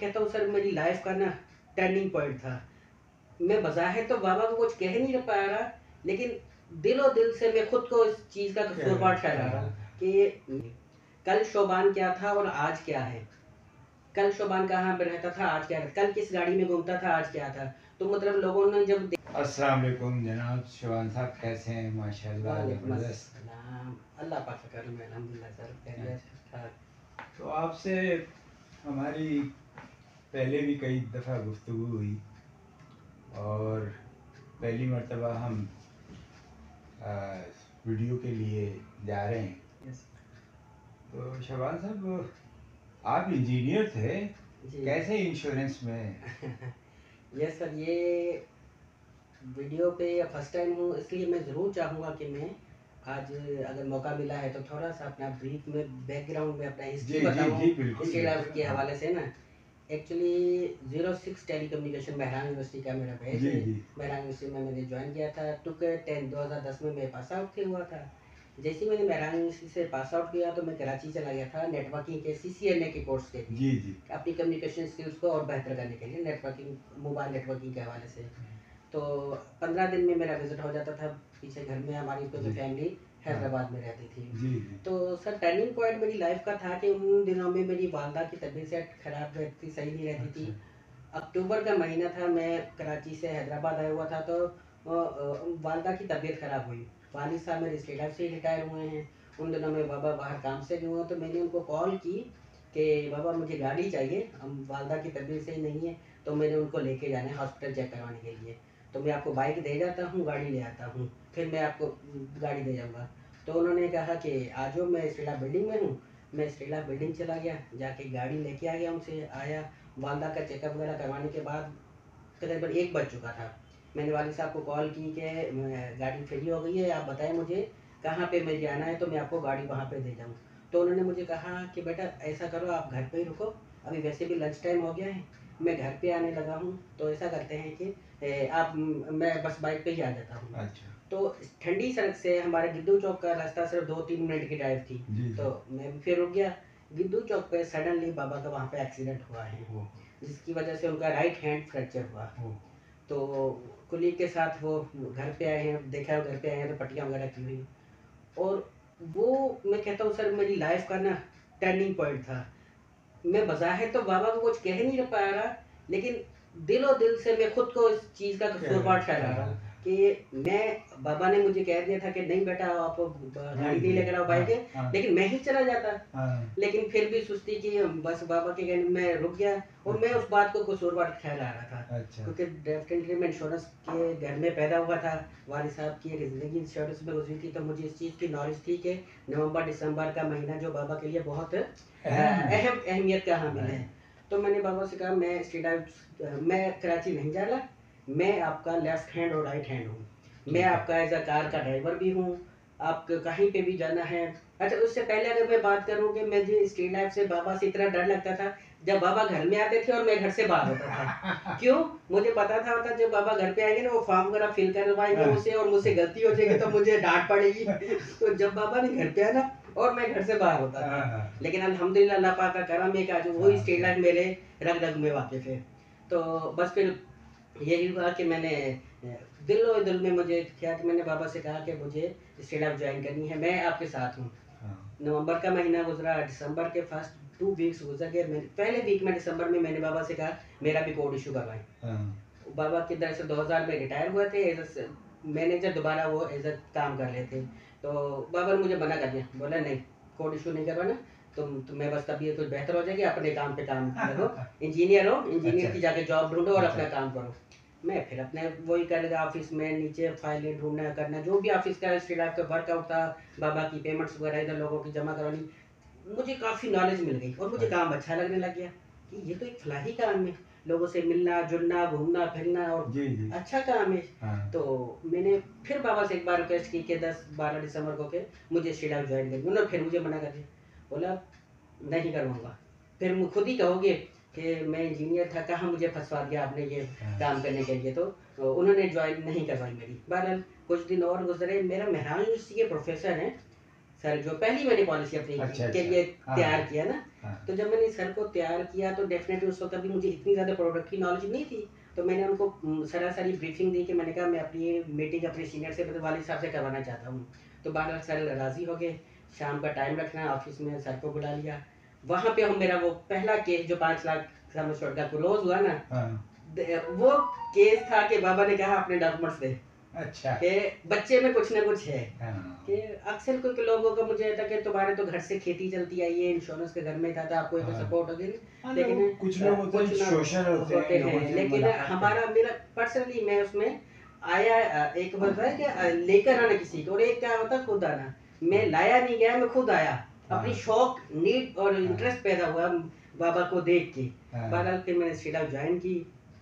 कहता हूँ सर मेरी लाइफ का ना टर्निंग पॉइंट था। मैं बज़ाहिर तो बाबा को कुछ कह नहीं पा रहा, लेकिन दिल से मैं खुद को इस चीज़ का कसूरवार ठहरा रहा हूँ कि कल शोबान क्या था और आज क्या है। कल शोबान कहाँ पे रहता था, आज क्या है, कल किस गाड़ी में घूमता था, आज क्या था। तो मतलब लोगों ने जब अस्सलाम वालेकुम जनाब शोबान साहब, कैसे हैं? माशाल्लाह वालेकुम ज़बरदस्त। अस्सलाम, अल्लाह पाक का करम है, अल्हम्दुलिल्लाह सर खैरियत ठाक। तो आपसे हमारी पहले भी कई दफ़ा गुफ्तगू हुई और पहली मर्तबा हम आ, वीडियो के लिए जा रहे हैं। यस तो शोबान साहब, आप इंजीनियर थे, जी कैसे इंश्योरेंस में? यस सर, ये वीडियो पे फर्स्ट टाइम हूँ, इसलिए मैं ज़रूर चाहूँगा कि मैं आज अगर मौका मिला है तो थोड़ा सा अपना ब्रीफ में बैकग्राउंड में अपना हिस्ट्री जी जी बताऊँ जी, बिल्कुल हिस्ट्री लाइफ बिल्कुल, के हाँ। हवाले से ना। एक्चुअली 06 टेलीकम्युनिकेशन मेहरान यूनिवर्सिटी का मेरा बैच जी है। जी मेहरान यूनिवर्सिटी में मैंने ज्वाइन किया था, टुक 10 2010 में मैं पास आउट हुआ था। जैसे ही मैंने मेहरान यूनिवर्सिटी से पास आउट किया तो मैं कराची चला गया था नेटवर्किंग के CCNA के कोर्स के लिए, जी जी। अपनी कम्युनिकेशन स्किल्स को और बेहतर करने के लिए, नेटवर्किंग मोबाइल नेटवर्किंग के हवाले से। तो 15 दिन में मेरा विजिट हो जाता था पीछे घर में। हमारी क्योंकि जी फैमिली हाँ हैदराबाद में रहती थी। जी जी। तो सर टर्निंग पॉइंट मेरी लाइफ का था कि उन दिनों में मेरी वालदा की तबीयत से खराब रहती, सही नहीं रहती अच्छा। थी। अक्टूबर का महीना था, मैं कराची से हैदराबाद आया हुआ था। तो वालदा की तबीयत खराब हुई। वालिद साहब मेरे स्टेट लाइफ से ही रिटायर हुए हैं। उन दिनों में बाबा बाहर काम से गए हुए, तो मैंने उनको कॉल की कि बाबा मुझे गाड़ी चाहिए, हम वालदा की तबीयत सही नहीं है, तो मैंने उनको लेके जाना है हॉस्पिटल चेक करवाने के लिए। तो मैं आपको बाइक दे जाता हूँ, गाड़ी ले आता हूँ, फिर मैं आपको गाड़ी दे जाऊँगा। तो उन्होंने कहा कि आ जाओ, मैं स्टेला बिल्डिंग में हूँ। मैं स्टेला बिल्डिंग चला गया, जाके गाड़ी लेके आ गया, उनसे आया। वालदा का चेकअप वगैरह करवाने के बाद तकरीबन 1 बज चुका था। मैंने वालिद साहब को कॉल की कि गाड़ी फ्री हो गई है, आप बताएं मुझे कहाँ पे मुझे आना है, तो मैं आपको गाड़ी वहाँ पे दे जाऊँ। तो उन्होंने मुझे कहा कि बेटा ऐसा करो, आप घर पे ही रुको, अभी वैसे भी लंच टाइम हो गया है, मैं घर पे आने लगा हूँ, तो ऐसा करते हैं कि मैं बस बाइक पे ही आ जाता हूँ। अच्छा। तो ठंडी सड़क से हमारे गिद्दू चौक का रास्ता सिर्फ 2-3 मिनट की ड्राइव थी। जी तो जी। मैं फिर रुक गया। गिद्दू चौक पे सडनली बाबा का वहाँ पे एक्सीडेंट हुआ है, ओहो। जिसकी वजह से उनका राइट हैंड फ्रैक्चर हुआ। ओहो। तो कुलीग के साथ वो घर पे आए हैं, देखा है घर पे आए हैं तो पट्टियाँ वगैरह की हुई। और वो मैं कहता हूँ सर मेरी लाइफ का ना टर्निंग पॉइंट था। मैं बज़ाहिर तो बाबा को कुछ कह नहीं पा रहा, लेकिन दिल से मैं खुद को इस चीज़ का कसूरवार ठहरा रहा हूँ कि मैं बाबा ने मुझे कह दिया था कि नहीं बेटा आप गाड़ी नहीं लेकर आओ, बाइक है, हाँ लेकिन मैं ही चला जाता। हाँ। लेकिन फिर भी सुस्ती की, बस बाबा के कहने में रुक गया और मैं उस बात को कसूरवार ठहरा रहा था। अच्छा। क्योंकि डेफिनेटली मैं इंश्योरेंस के घर में पैदा हुआ था, वालिद साहब की एक ज़िंदगी इंश्योरेंस में गुजरी थी, तो मुझे इस चीज़ की नॉलेज थी कि नवंबर दिसंबर का महीना जो बाबा के लिए बहुत अहम अहमियत का हामिल है। तो मैंने बाबा से कहा मैं मैं कराची नहीं जा रहा, मैं आपका लेफ्ट हैंड और राइट हैंड हूँ, मैं आपका एज अ कार का ड्राइवर भी हूँ, आपको कहीं पे भी जाना है। अच्छा, उससे पहले अगर मैं बात करूँ कि मुझे स्ट्रीट लाइफ से बाबा से इतना डर लगता था जब बाबा घर में आते थे और मैं घर से बाहर होता था। क्यों? मुझे पता था होता जब बाबा घर पे आएंगे ना, वो फॉर्म वगैरह फिल करवाएंगे मुझसे और मुझसे गलती हो जाएगी तो मुझे डांट पड़ेगी। तो जब बाबा ने घर पे आना और मैं घर से बाहर होता था। लेकिन अल्हम्दुलिल्लाह अल्लाह पाक का करम है कि आज वही स्ट्रीट लाइफ मेरे रग रग में वाकिफ है। तो बस फिर यही हुआ कि मैंने दिलो दिल में मुझे किया कि मैंने बाबा से कहा कि मुझे स्ट्रीट लाइफ ज्वाइन करनी है, मैं आपके साथ हूँ। नवंबर का महीना गुजरा, दिसंबर के फर्स्ट 2 वीक्स गुजर गए। मैंने पहले वीक में दिसंबर में मैंने बाबा से कहा मेरा भी कोड इशू करवाएं। बाबा की तरफ से 2000 में रिटायर हुए थे एज अ मैनेजर, दोबारा वो एज अ काम कर रहे थे। तो बाबा ने मुझे मना कर दिया, बोला नहीं कोड इशू नहीं करवाना, तुम्हें बस तबीयत कुछ बेहतर हो जाएगी, अपने काम पे काम लगो, इंजीनियर हो, इंजीनियर की जाके जॉब ढूंढो और अपना काम करो। मैं फिर अपने वही कर लगा, ऑफिस में नीचे फाइलें ढूंढना करना, जो भी ऑफिस का स्ट्रीट लाइफ का वर्कआउट था, बाबा की पेमेंट्स वगैरह इधर लोगों की जमा करवानी, मुझे काफ़ी नॉलेज मिल गई और मुझे काम अच्छा लगने लग गया कि ये तो एक फलाही काम है, लोगों से मिलना जुलना घूमना फिरना और जी जी। अच्छा काम है। हाँ। तो मैंने फिर बाबा से एक बार रिक्वेस्ट की कि 10-12 दिसंबर को के मुझे स्ट्रीट लाइफ ज्वाइन करनी, उन्होंने फिर मुझे मना कर दिया, बोला नहीं करवाऊंगा, फिर खुद ही कहोगे कि मैं इंजीनियर था, कहाँ मुझे फंसवा दिया आपने ये काम करने के लिए। तो उन्होंने ज्वाइन नहीं करवाई मेरी। बहरहाल कुछ दिन और गुजरे, मेरा मेहरान यूनिवर्सिटी के प्रोफेसर हैं सर, जो पहली मैंने पॉलिसी अपनी अच्छा के अच्छा। लिए हाँ तैयार किया ना, हाँ। तो जब मैंने सर को तैयार किया तो डेफिनेटली उस वक्त अभी मुझे इतनी ज़्यादा प्रोडक्ट की नॉलेज नहीं थी, तो मैंने उनको सरासरी ब्रीफिंग दी कि मैंने कहा मैं अपनी ये मीटिंग अपने सीनियर से मतलब वालिद साहब से करवाना चाहता हूँ। तो बहरहाल सर राज़ी हो गए, शाम का टाइम रखना है, ऑफिस में सर को बुला लिया। वहाँ पे हम मेरा वो पहला केस जो 5 लाख सम एश्योर्ड का क्लोज हुआ ना, हाँ। वो केस था कि बाबा ने कहा अपने डॉक्यूमेंट्स दे, अच्छा। कि बच्चे में कुछ ना कुछ है। हाँ। कि अक्सर कोई लोगों को मुझे था कि तुम्हारे तो घर से खेती चलती आई है, इंश्योरेंस के घर में था तो आपको एक हाँ। सपोर्ट होगी, हाँ, लेकिन कुछ लोग होते हैं कुछ ना सोशल होते हैं, लोगों से लेकिन मुलाकात हमारा मेरा पर्सनली मैं उसमें आया, एक होता है कि लेकर आना किसी को, और एक क्या होता है खुद आना। मैं लाया नहीं गया, मैं खुद आया, अपनी हाँ। शौक नीड और हाँ। इंटरेस्ट पैदा हुआ बाबा को देख के। हाँ। बहरहाल फिर मैंने स्टेट हाउस ज्वाइन की,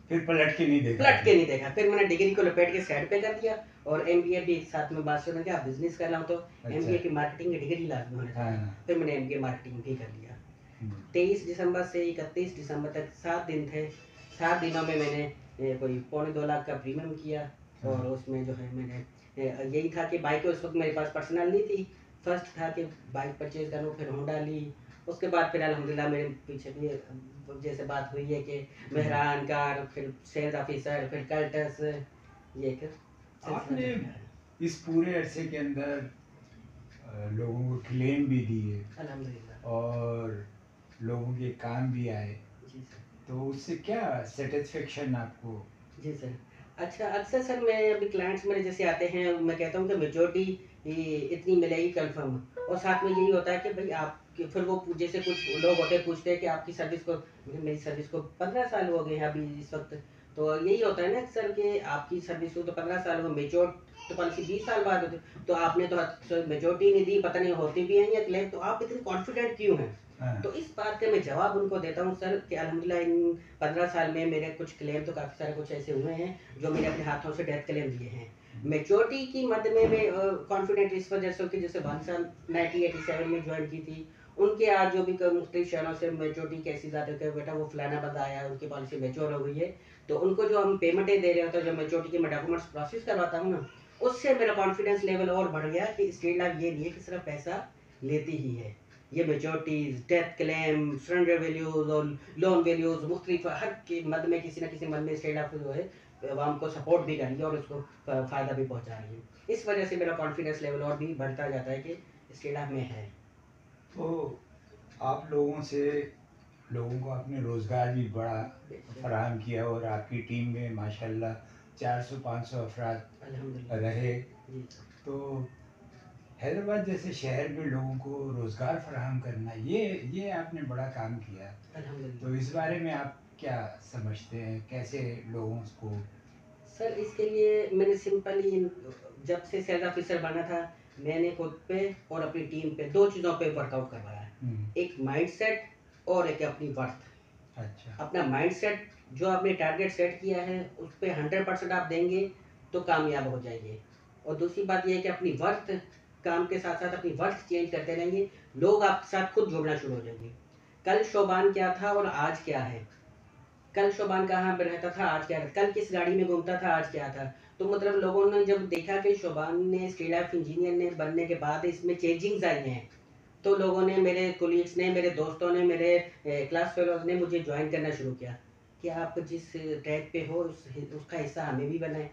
फिर पलट के नहीं देखा। पलट के नहीं देखा, फिर मैंने डिग्री को लपेट के साइड पे कर दिया, और एमबीए भी साथ में बात सुन के आप बिजनेस कर रहा हूँ तो अच्छा। एमबीए की मार्केटिंग की डिग्री लाजमी होनी चाहिए। हाँ। फिर मैंने एमबीए मार्केटिंग भी कर लिया। 23 दिसंबर से 31 दिसंबर तक 7 दिन थे। 7 दिनों में मैंने कोई 2.25 लाख का प्रीमियम किया, और उसमें जो है मैंने यही था कि बाइक उस वक्त मेरे पास पर्सनल नहीं थी। फर्स्ट था कि बाइक परचेज करूँ, फिर होंडा ली, उसके बाद फिर अल्हम्दुलिल्लाह मेरे पीछे भी जैसे बात हुई है कि मेहरान कार, फिर सेल्स ऑफिसर, फिर कल्टस, ये एक सिलसिला आपने चल रहा है। इस पूरे अरसे के अंदर लोगों को क्लेम भी दिए अल्हम्दुलिल्लाह। और लोगों के काम भी आए, जी सर। तो उससे क्या सेटिस्फेक्शन आपको? जी सर। अच्छा, अक्सर सर मैं अभी क्लाइंट्स मेरे जैसे आते हैं, मैं कहता हूँ कि मेजॉरिटी इतनी मिलेगी कंफर्म, और साथ में यही होता है कि भाई आप फिर वो जैसे कुछ लोग होते हैं पूछते हैं कि आपकी सर्विस को, मेरी सर्विस को 15 साल हो गए हैं अभी इस वक्त, तो यही होता है ना सर कि आपकी सर्विस को तो 15 साल हो, मेच्योर तो पॉलिसी 20 साल बाद होती, तो आपने तो मेजोरिटी नहीं दी, पता नहीं होती भी है या क्लेम, तो आप इतने कॉन्फिडेंट क्यों हैं? हाँ। तो इस बात का मैं जवाब उनको देता हूँ सर कि अल्हम्दुलिल्लाह इन 15 साल में मेरे कुछ क्लेम तो काफ़ी सारे कुछ ऐसे हुए हैं जो मैंने अपने हाथों से डेथ क्लेम दिए हैं। मेच्योरिटी की मद में मैं कॉन्फिडेंट इस वजह से कि जैसे भान साहब 1987 में ज्वाइन की थी, उनके आज जो भी मुख्तलिफ शहरों से मेच्योरिटी कैसी ज़्यादा कि बेटा वो फलाना बंदा आया, उनकी पॉलिसी मेच्योर हो गई है, तो उनको जो हम पेमेंटें दे रहे होते हैं, जो मेच्योरिटी की मैं डॉक्यूमेंट्स प्रोसेस करवाता हूँ ना, उससे मेरा कॉन्फिडेंस लेवल और बढ़ गया कि स्टेट लाइफ ये नहीं है कि सिर्फ पैसा लेती ही है, ये maturities, death claim, surrender values और लोन वैल्यूज मुख्तलिफ हर के मद में किसी न किसी मद में स्टेट ऑफ जो है आवाम को सपोर्ट भी कर रही है और उसको फ़ायदा भी पहुंचा रही है। इस वजह से मेरा कॉन्फिडेंस लेवल और भी बढ़ता जाता है कि स्टेट ऑफ में है। तो आप लोगों को आपने रोज़गार भी बड़ा फराहम किया और आपकी टीम में माशाल्लाह 400-500 अफराद अल्हम्दुलिल्लाह। रहे, जी तो हैदराबाद जैसे शहर में लोगों को रोज़गार फराहम करना, ये आपने बड़ा काम किया। अल्हम्दुलिल्लाह। तो इस बारे में आप क्या समझते हैं, कैसे लोगों को? सर इसके लिए मैंने सिंपली जब से सेल्स ऑफिसर बना था, मैंने खुद पे और अपनी टीम पे दो चीज़ों पे वर्कआउट करवाया है, एक माइंडसेट और एक अपनी वर्थ। अच्छा। अपना माइंडसेट जो आपने टारगेट सेट किया है उस पर 100% आप देंगे तो कामयाब हो जाएंगे, और दूसरी बात यह है कि अपनी वर्थ, काम के साथ साथ अपनी वर्थ चेंज करते रहेंगे, लोग आपके साथ खुद जुड़ना शुरू हो जाएंगे। कल शोबान क्या था और आज क्या है, कल शोबान कहाँ पे रहता था, आज क्या रहता, कल किस गाड़ी में घूमता था, आज क्या था। तो मतलब लोगों ने जब देखा कि शोबान ने स्टेट ऑफ इंजीनियर ने बनने के बाद इसमें चेंजिंग्स आई हैं, तो लोगों ने, मेरे कोलीग्स ने, मेरे दोस्तों ने, मेरे क्लास फेलोज ने मुझे ज्वाइन करना शुरू किया कि आप जिस ट्रैक पे हो उसका हिस्सा हमें भी बनाएं।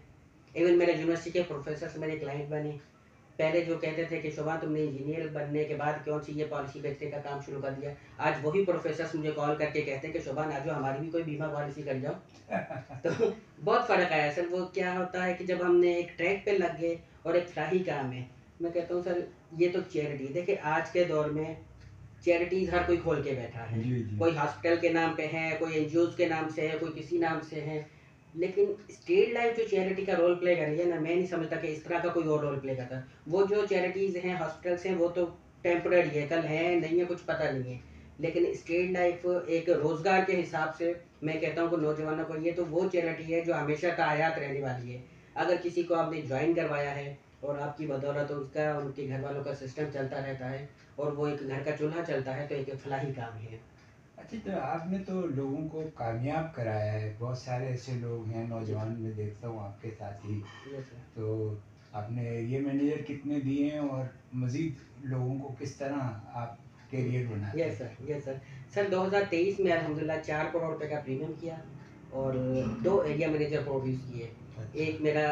इवन मेरे यूनिवर्सिटी के प्रोफेसर मेरे क्लाइंट बने। पहले जो कहते थे कि शोभा तुमने इंजीनियर बनने के बाद क्यों सी ये पॉलिसी बेचने का काम शुरू कर दिया, आज वही प्रोफेसर मुझे कॉल करके कहते हैं कि शोभा आ जाओ हमारी भी कोई बीमा पॉलिसी कर जाओ। तो बहुत फ़र्क आया सर। वो क्या होता है कि जब हमने एक ट्रैक पे लग गए और एक फलाही काम है, मैं कहता हूँ सर ये तो चैरिटी देखिए, आज के दौर में चैरिटीज़ हर कोई खोल के बैठा है। जी, जी। कोई हॉस्पिटल के नाम पे है, कोई एनजीओज के नाम से है, कोई किसी नाम से है, लेकिन स्टेट लाइफ जो चैरिटी का रोल प्ले कर रही है ना, मैं नहीं समझता कि इस तरह का कोई और रोल प्ले करता। वो जो चैरिटीज़ हैं, हॉस्पिटल्स हैं, वो तो टेम्पररी है, कल है नहीं है कुछ पता नहीं है, लेकिन स्टेट लाइफ एक रोज़गार के हिसाब से मैं कहता हूँ कि नौजवानों को ये तो वो चैरिटी है जो हमेशा तायात रहने वाली है। अगर किसी को आपने ज्वाइन करवाया है और आपकी बदौलत उसका, उनके घर वालों का सिस्टम चलता रहता है और वो एक घर का चूल्हा चलता है, तो एक फलाही काम है। अच्छा, तो आपने तो लोगों को कामयाब कराया है, बहुत सारे ऐसे लोग हैं नौजवान, मैं देखता हूँ आपके साथ ही। Yes sir. तो आपने एरिया मैनेजर कितने दिए हैं और मज़ीद लोगों को किस तरह आप करियर बनाते हैं। Yes sir. सर 2023 में अल्हम्दुलिल्लाह 4 करोड़ रुपए का प्रीमियम किया और 2 एरिया मैनेजर प्रोड्यूस किए। अच्छा। एक मेरा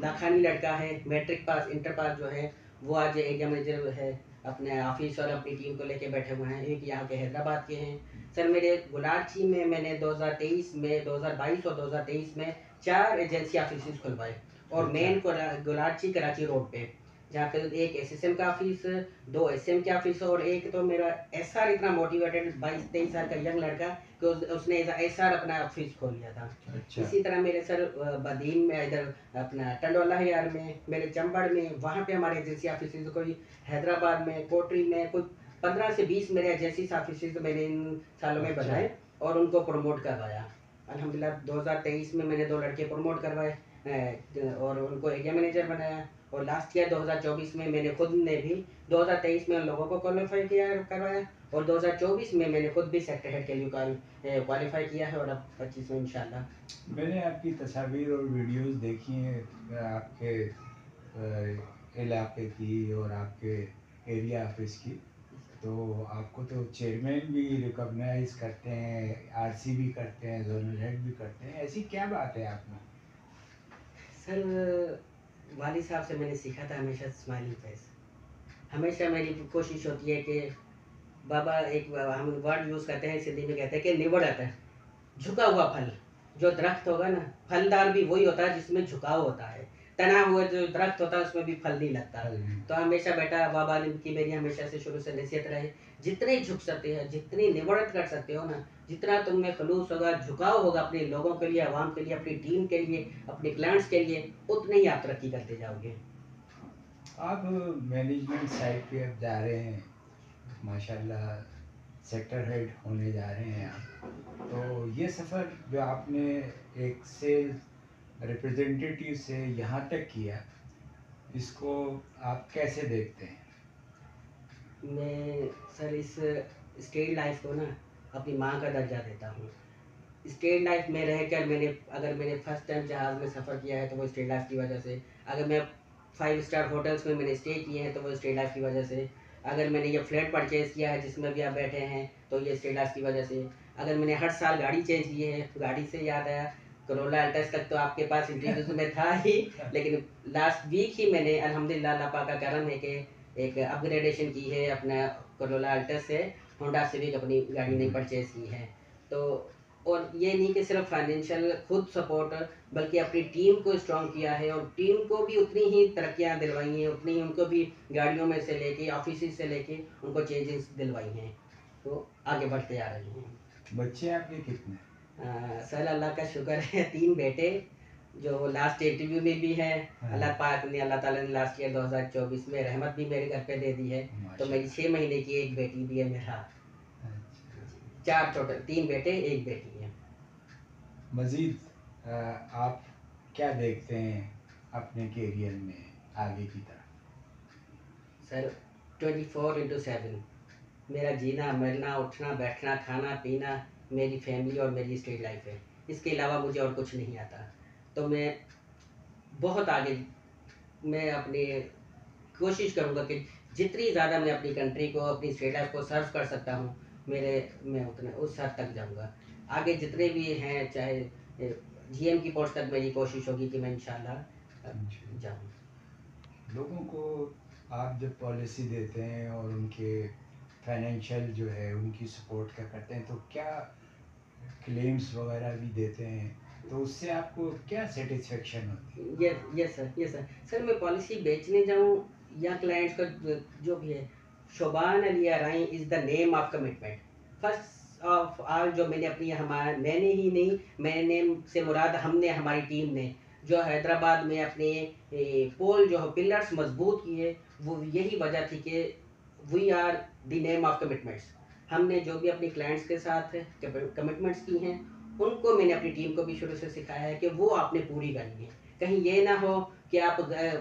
लाखानी लड़का है, मैट्रिक पास, इंटर पास जो है, वो आज एरिया मैनेजर है, अपने ऑफिस और अपनी टीम को लेके बैठे हुए हैं। एक यहाँ के हैदराबाद के हैं। सर मेरे गुलारची में मैंने 2023 में, 2022 और 2023 में 4 एजेंसी ऑफिस खुलवाए और अच्छा। मेन गुलारची कराची रोड पे, जहाँ पे एक एसएसएम का ऑफिस, 2 एसएम के ऑफिस और एक तो मेरा एसआर इतना मोटिवेटेड 22-23 साल का यंग लड़का कि उसने एसआर अपना ऑफिस खोल लिया था। अच्छा। इसी तरह मेरे सर बदीन में, इधर अपना टंडोला यार में, मेरे चंबड़ में, वहाँ पे हमारे एजेंसी ऑफिस, कोई हैदराबाद में, कोटरी में, कोई 15 से 20 मेरे एजेंसी ऑफिस मैंने इन सालों में अच्छा। बनाए और उनको प्रमोट करवाया। अल्हम्दुलिल्लाह 2023 में मैंने 2 लड़के प्रमोट करवाए और उनको एरिया मैनेजर बनाया और लास्ट ईयर 2024 में मैंने खुद ने भी 2023 में उन लोगों को क्वालिफाई किया करवाया और 2024 में मैंने खुद भी सेक्टर हेड के लिए क्वालिफाई किया है और अब 25 में इंशाल्लाह। मैंने आपकी तस्वीर और वीडियोस देखी हैं आपके इलाके की और आपके एरिया ऑफिस की, तो आपको तो चेयरमैन भी रिकॉग्नाइज करते हैं, आरसी भी करते हैं, जोनल हेड भी करते हैं, ऐसी क्या बात है आप में? सर वाली साहब से मैंने सीखा था हमेशा स्माइलिंग फेस। हमेशा मेरी कोशिश होती है कि बाबा, एक हम वर्ड यूज़ करते हैं सिंधी में, कहते हैं कि निवड़त है, झुका हुआ फल। जो दरख्त होगा ना, फलदार भी वही होता है जिसमें झुकाव होता है। तना हुआ जो दरख्त होता है उसमें भी फल नहीं लगता। तो हमेशा बेटा बाबा ने की मेरी हमेशा से शुरू से नसीहत रहे, जितने झुक सकते हैं, जितनी निवड़त कर सकते हो ना, जितना तुम में खलूस होगा, झुकाव होगा अपने लोगों के लिए, आवाम के लिए, अपनी टीम के लिए, अपने क्लाइंट्स के लिए, उतने ही आप तरक्की करते जाओगे। आप मैनेजमेंट साइड पे अब जा रहे हैं, माशाल्लाह सेक्टर हेड होने जा रहे हैं आप, तो ये सफ़र जो आपने एक सेल्स रिप्रेजेंटेटिव से यहाँ तक किया, इसको आप कैसे देखते हैं? मैं सर इस स्टेट लाइफ को ना अपनी माँ का दर्जा देता हूँ। स्टेट लाइफ में रहकर मैंने फर्स्ट टाइम जहाज़ में सफ़र किया है तो वो स्टेट लाइफ की वजह से। अगर मैं 5 स्टार होटल्स में मैंने स्टे किए हैं तो वो स्टेट लाइफ की वजह से। अगर मैंने ये फ्लैट परचेज़ किया है जिसमें भी आप बैठे हैं तो ये स्टेट लाइफ की वजह से। अगर मैंने हर साल गाड़ी चेंज की है, गाड़ी से याद आया, करोला अल्टस तक तो आपके पास इंटरव्यूज में था ही, लेकिन लास्ट वीक ही मैंने अल्हम्दुलिल्लाह अल्लाह पाक का करम है कि एक अपग्रेडेशन की है अपना करोला अल्टस से होंडा सिविक अपनी गाड़ी नहीं परचेज़ की है। तो और ये नहीं कि सिर्फ फाइनेंशियल खुद सपोर्ट, बल्कि अपनी टीम को स्ट्रॉन्ग किया है और टीम को भी उतनी ही तरक्कियां दिलवाई हैं, उतनी ही उनको भी गाड़ियों में से लेके, ऑफिस से लेके उनको चेंजेस दिलवाई हैं, तो आगे बढ़ते आ रही हैं। बच्चे आपके कितने? सर अल्लाह का शुक्र है 3 बेटे जो लास्ट इंटरव्यू में भी हैं। अल्लाह पाक ने, अल्लाह ताला ने लास्ट ईयर 2024 में रहमत भी मेरे घर पे दे दी है। तो मेरी 6 महीने की एक बेटी भी है मेरा। 4 टोटल, 3 बेटे 1 बेटी है। मज़ीद आप क्या देखते हैं अपने कैरियर में आगे की तरफ? सर 24/7 मेरा जीना, मरना, उठना, बैठना, खाना, पीना मेरी फैमिली और मेरी स्टेट लाइफ है। इसके अलावा मुझे और कुछ नहीं आता। तो मैं बहुत आगे, मैं अपनी कोशिश करूँगा कि जितनी ज़्यादा मैं अपनी कंट्री को, अपनी स्टेट लाइफ को सर्व कर सकता हूँ, मैं उतना उस हद तक जाऊँगा। आगे जितने भी हैं, चाहे जीएम की पोस्ट तक मेरी कोशिश होगी कि मैं इंशाल्लाह जाऊँ। लोगों को आप जब पॉलिसी देते हैं और उनके फाइनेंशियल जो है उनकी सपोर्ट का करते हैं, तो क्या क्लेम्स वगैरह भी देते हैं, तो उससे आपको क्या सेटिस्फेक्शन होती है? Yes sir. सर मैं पॉलिसी बेचने जाऊँ या क्लाइंट्स का जो भी है, शोबान अली आरई is the name of commitment. First of all जो मैंने अपनी, हमारा मैंने ही नहीं, मैंने से मुराद हमने, हमारी टीम ने जो हैदराबाद में अपने पोल जो पिलर्स मजबूत किए, वो यही वजह थी कि we are the name of commitments. हमने जो भी अपने क्लाइंट्स के साथ कमिटमेंट्स की हैं, उनको मैंने अपनी टीम को भी शुरू से सिखाया है कि वो आपने पूरी करनी है। कहीं ये ना हो कि आप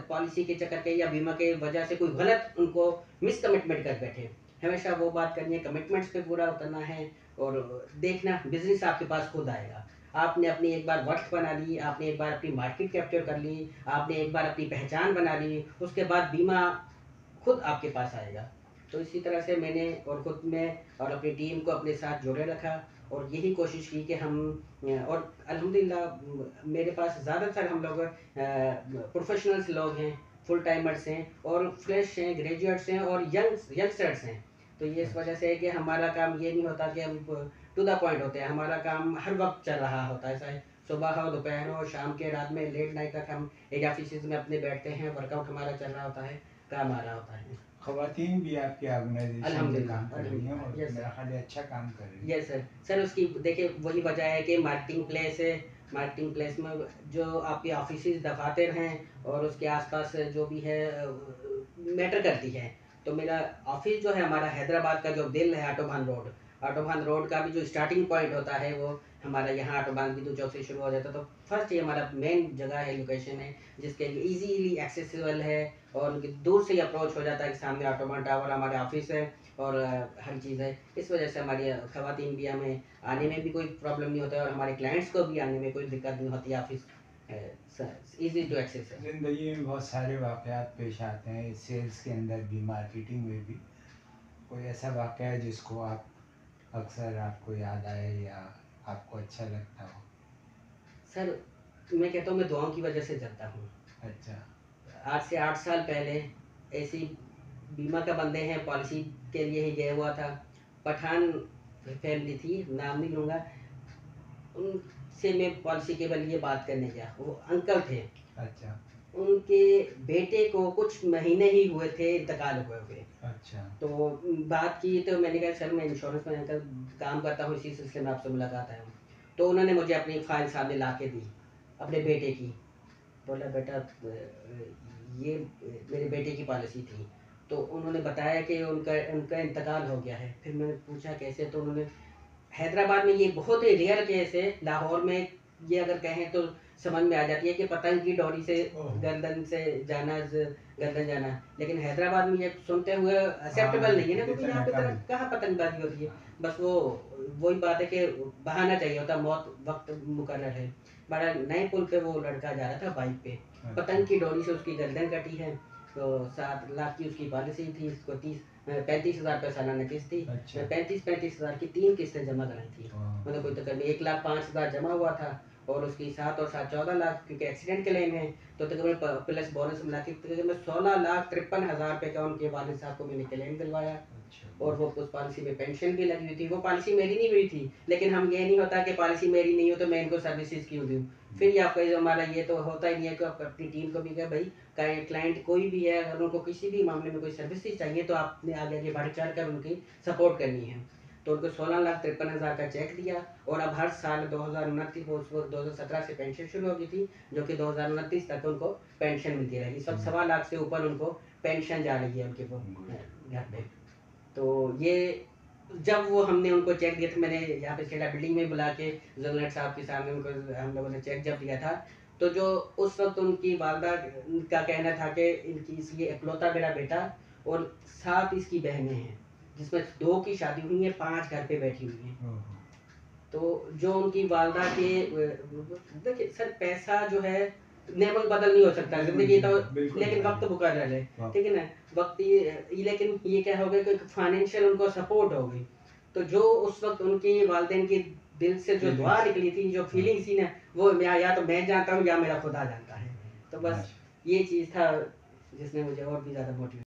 पॉलिसी के चक्कर के या बीमा के वजह से कोई गलत उनको मिस कमिटमेंट कर बैठे। हमेशा वो बात करनी है, कमिटमेंट्स पे पूरा उतरना है और देखना बिजनेस आपके पास खुद आएगा। आपने अपनी एक बार वक्त बना ली, आपने एक बार अपनी मार्केट कैप्चर कर ली, आपने एक बार अपनी पहचान बना ली, उसके बाद बीमा खुद आपके पास आएगा। तो इसी तरह से मैंने और खुद में और अपनी टीम को अपने साथ जोड़े रखा और यही कोशिश की कि हम और अल्हम्दुलिल्लाह मेरे पास ज़्यादातर हम लोग प्रोफेशनल्स लोग हैं, फुल टाइमर्स हैं और फ्रेश हैं, ग्रेजुएट्स हैं और यंगस्टर्स हैं। तो ये इस वजह से है कि हमारा काम ये नहीं होता कि हम टू द पॉइंट होते हैं, हमारा काम हर वक्त चल रहा होता है, चाहे सुबह हो, दोपहर हो, शाम के, रात में, लेट नाइट तक हम एक ऑफिस में अपने बैठते हैं, वर्कआउट हमारा चल रहा होता है, काम आ रहा होता है। खवातीन भी आपके ऑर्गेनाइजेशन में अल्हम्दुलिल्लाह, काम कर रही हैं और यस मेरा सर। ख्याल है अच्छा काम कर रही हैं। Yes sir. सर उसकी देखिए वही वजह है कि मार्केटिंग प्लेस है, मार्केटिंग प्लेस में जो आपके ऑफिसेज दफातर हैं और उसके आसपास जो भी है मैटर करती है। तो मेरा ऑफिस जो है हमारा हैदराबाद का जो दिल है ऑटोबान रोड का भी जो स्टार्टिंग पॉइंट होता है वो हमारा यहाँ ऑटोबान बिंदु चौक से शुरू हो जाता है। तो फर्स्ट ये हमारा मेन जगह है, लोकेशन है जिसके लिए इजीली एक्सेसिबल है और उनकी दूर से ही अप्रोच हो जाता है कि सामने ऑटोबान टावर हमारे ऑफिस है और हर चीज़ है। इस वजह से हमारी खवातीन भी हमें आने में भी कोई प्रॉब्लम नहीं होता है और हमारे क्लाइंट्स को भी आने में कोई दिक्कत नहीं होती है। ऑफिस इजी टू एक्सेस है। ज़िंदगी में बहुत सारे वाक़यात पेश आते हैं, सेल्स के अंदर भी, मार्केटिंग में भी। कोई ऐसा वाक़या है जिसको आप अक्सर आपको याद आए या आपको अच्छा लगता हो? सर मैं कहता हूँ मैं दुआओं की वजह से चलता हूँ। अच्छा। आज से 8 साल पहले ऐसी बीमा का बंदे हैं, पॉलिसी के लिए ही गया हुआ था। पठान फैमिली थी, नाम नहीं लूँगा, उनसे मैं पॉलिसी के लिए बात करने गया। वो अंकल थे। अच्छा। उनके बेटे को कुछ महीने ही हुए थे इंतकाल हुए हुए। अच्छा। तो बात की तो मैंने कहा सर मैं इंश्योरेंस में अंकल काम करता हूँ, इसी सिलसिले में आपसे मुलाकात है। तो उन्होंने मुझे अपनी फाइल सामने ला के दी अपने बेटे की। बोला बेटा ये मेरे बेटे की पॉलिसी थी। तो उन्होंने बताया कि उनका उनका इंतकाल हो गया है। फिर मैंने पूछा कैसे, तो उन्होंने हैदराबाद में ये बहुत ही रेयर केस है, लाहौर में ये अगर कहें तो समझ में आ जाती है कि पतंग की डोरी से गर्दन से जाना गर्दन जाना, लेकिन हैदराबाद में ये सुनते हुए एक्सेप्टेबल नहीं है ना, क्योंकि यहाँ पे तरह कहाँ पतंगबाजी होती है। बस वही बात है कि बहाना चाहिए होता, मौत वक्त मुकर्रर है। बड़ा नए पुल पे वो लड़का जा रहा था बाइक पे, पतंग की डोरी से उसकी गर्दन कटी है। तो 7 लाख की उसकी पॉलिसी थी, उसको 35,000 रुपये सालाना किस्त थी। अच्छा। 35,000 की 3 किस्तें जमा कराई थी। मतलब कोई तकरीबन 1,05,000 जमा हुआ था और उसकी 7 और 7 14 लाख क्योंकि एक्सीडेंट क्लेम है। तो तकरीबन प्लस बोनस मिला के तकरीबन 16,53,000 रुपये का उनके वालिद साहब को मैंने क्लेम दिलवाया। और वो उस पॉलिसी में पेंशन भी लगी हुई थी। वो पॉलिसी मेरी नहीं हुई थी, लेकिन हम ये नहीं होता कि पॉलिसी मेरी नहीं हो तो मैं इनको सर्विसेज क्यों दूँ। फिर ये आपका जो हमारा ये तो होता ही नहीं है कि आप अपनी टीम को भी कहा भाई क्लाइंट कोई भी है, अगर उनको किसी भी मामले में कोई सर्विसेज चाहिए तो आपने आगे आगे बढ़ चढ़ कर उनकी सपोर्ट करनी है। तो उनको 16,53,000 का चेक दिया और अब हर साल 2029 वो 2017 से पेंशन शुरू हो गई थी, जो कि 2029 तक उनको पेंशन मिलती रहेगी। सब 1.25 लाख से ऊपर उनको पेंशन जा रही है उनके वो घर पे। तो ये जब वो हमने उनको चेक दिया था, मैंने यहाँ पे खेड़ा बिल्डिंग में बुला के जलनेट साहब के सामने उनको हम लोगों ने चेक जब दिया था, तो जो उस वक्त उनकी वालदा का कहना था कि इनकी ये इकलौता मेरा बेटा और 7 इसकी बहनें हैं, जिसमें 2 की शादी हुई है, 5 घर पे बैठी हुई हैं। तो जो उनकी वालदा के देखिए सर पैसा जो है नेमल बदल नहीं हो सकता जिंदगी तो, लेकिन वक्त मुकर्रर है, ठीक है ना। वक्त ये लेकिन ये क्या हो गया कि फाइनेंशियल उनको सपोर्ट हो गई। तो जो उस वक्त उनकी वालदेन की दिल से जो दुआ निकली थी, जो फीलिंग थी ना, वो या तो मैं जानता हूँ या मेरा खुदा जानता है। तो बस ये चीज़ था जिसने मुझे और भी ज़्यादा मोटिवेट